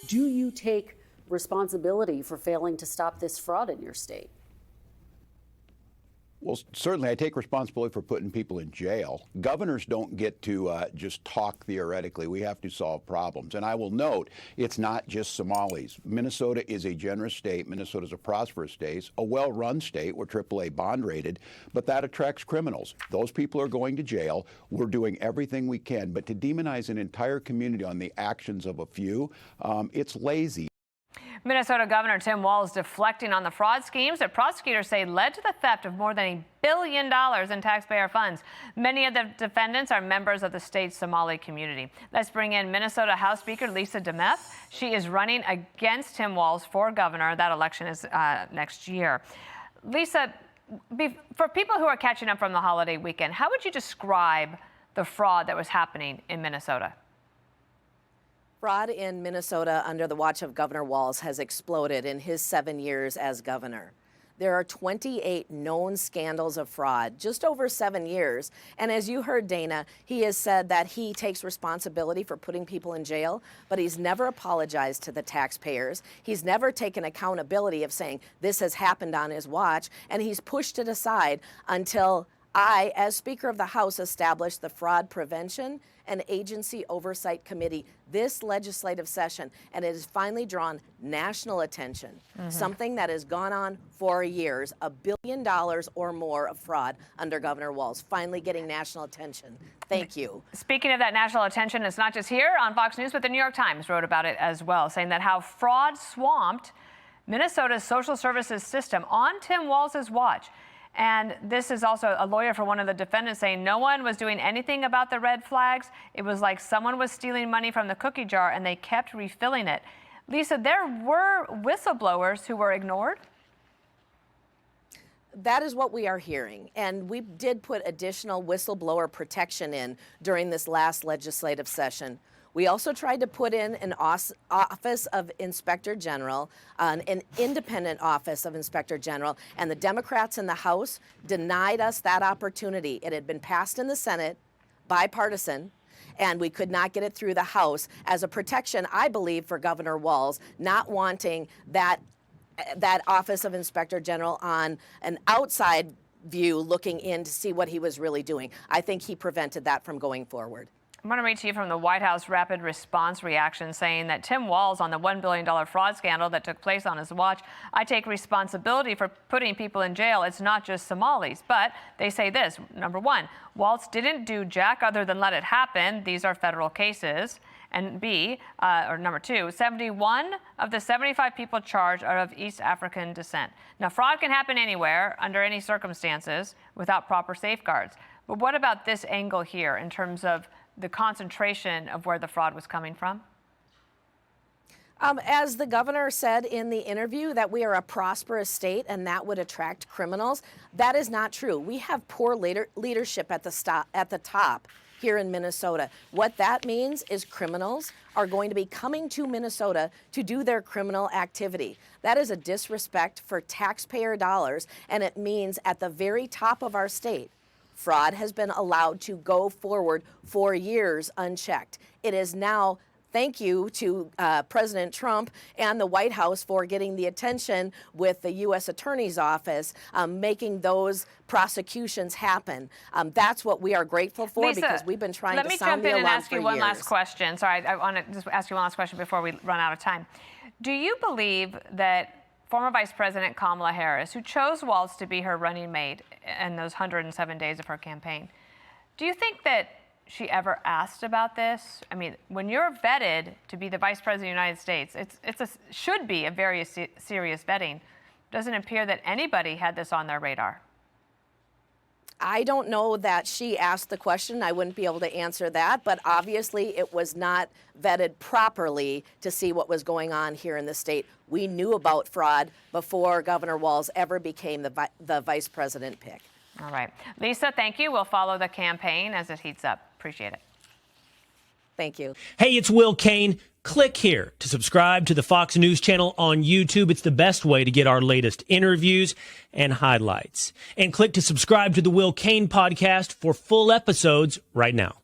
Do you take responsibility for failing to stop this fraud in your state? Well, certainly I take responsibility for putting people in jail. Governors don't get to just talk theoretically. We have to solve problems. And I will note, it's not just Somalis. Minnesota is a generous state. Minnesota is a prosperous state, a well-run state. We're AAA bond rated, but that attracts criminals. Those people are going to jail. We're doing everything we can. But to demonize an entire community on the actions of a few, it's lazy. Minnesota Governor Tim Walz deflecting on the fraud schemes that prosecutors say led to the theft of more than $1 billion in taxpayer funds. Many of the defendants are members of the state's Somali community. Let's bring in Minnesota House Speaker Lisa Demuth. She is running against Tim Walz for governor. That election is next year. Lisa, for people who are catching up from the holiday weekend, how would you describe the fraud that was happening in Minnesota? Fraud in Minnesota under the watch of Governor Walz has exploded in his 7 years as governor. There are 28 known scandals of fraud, just over 7 years. And as you heard, Dana, he has said that he takes responsibility for putting people in jail, but he's never apologized to the taxpayers. He's never taken accountability of saying this has happened on his watch, and he's pushed it aside until I, as Speaker of the House, established the Fraud Prevention and Agency Oversight Committee this legislative session, and it has finally drawn national attention. Something that has gone on for years, $1 billion or more of fraud under Governor Walz, finally getting national attention. Thank you. Speaking of that national attention, it's not just here on Fox News, but the New York Times wrote about it as well, saying that how fraud swamped Minnesota's social services system on Tim Walz's watch. And this is also a lawyer for one of the defendants saying no one was doing anything about the red flags. It was like someone was stealing money from the cookie jar and they kept refilling it. Lisa, there were whistleblowers who were ignored? That is what we are hearing. And we did put additional whistleblower protection in during this last legislative session. We also tried to put in an office of Inspector General, an independent office of Inspector General, and the Democrats in the House denied us that opportunity. It had been passed in the Senate, bipartisan, and we could not get it through the House as a protection, I believe, for Governor Walz, not wanting that office of Inspector General on an outside view looking in to see what he was really doing. I think he prevented that from going forward. I want to read to you from the White House rapid response reaction saying that Tim Walz on the $1 billion fraud scandal that took place on his watch, I take responsibility for putting people in jail. It's not just Somalis. But they say this, number one, Walz didn't do jack other than let it happen. These are federal cases. And number two, 71 of the 75 people charged are of East African descent. Now, fraud can happen anywhere, under any circumstances, without proper safeguards. But what about this angle here in terms of the concentration of where the fraud was coming from? As the governor said in the interview that we are a prosperous state and that would attract criminals, that is not true. We have poor leadership at the top here in Minnesota. What that means is criminals are going to be coming to Minnesota to do their criminal activity. That is a disrespect for taxpayer dollars, and it means at the very top of our state, fraud has been allowed to go forward for years unchecked. It is now, thank you to President Trump and the White House for getting the attention with the U.S. Attorney's Office, making those prosecutions happen. That's what we are grateful for, Lisa, because we've been trying to sound the alarm for years. Let me jump in and ask you one last question. Sorry, I want to just ask you one last question before we run out of time. Do you believe that former Vice President Kamala Harris, who chose Walz to be her running mate in those 107 days of her campaign, do you think that she ever asked about this? I mean, when you're vetted to be the Vice President of the United States, should be a very serious vetting. Doesn't appear that anybody had this on their radar. I don't know that she asked the question. I wouldn't be able to answer that, but obviously it was not vetted properly to see what was going on here in the state. We knew about fraud before Governor Walz ever became the vice president pick. All right. Lisa, thank you. We'll follow the campaign as it heats up. Appreciate it. Thank you. Hey, it's Will Kane. Click here to subscribe to the Fox News channel on YouTube. It's the best way to get our latest interviews and highlights. And click to subscribe to the Will Kane podcast for full episodes right now.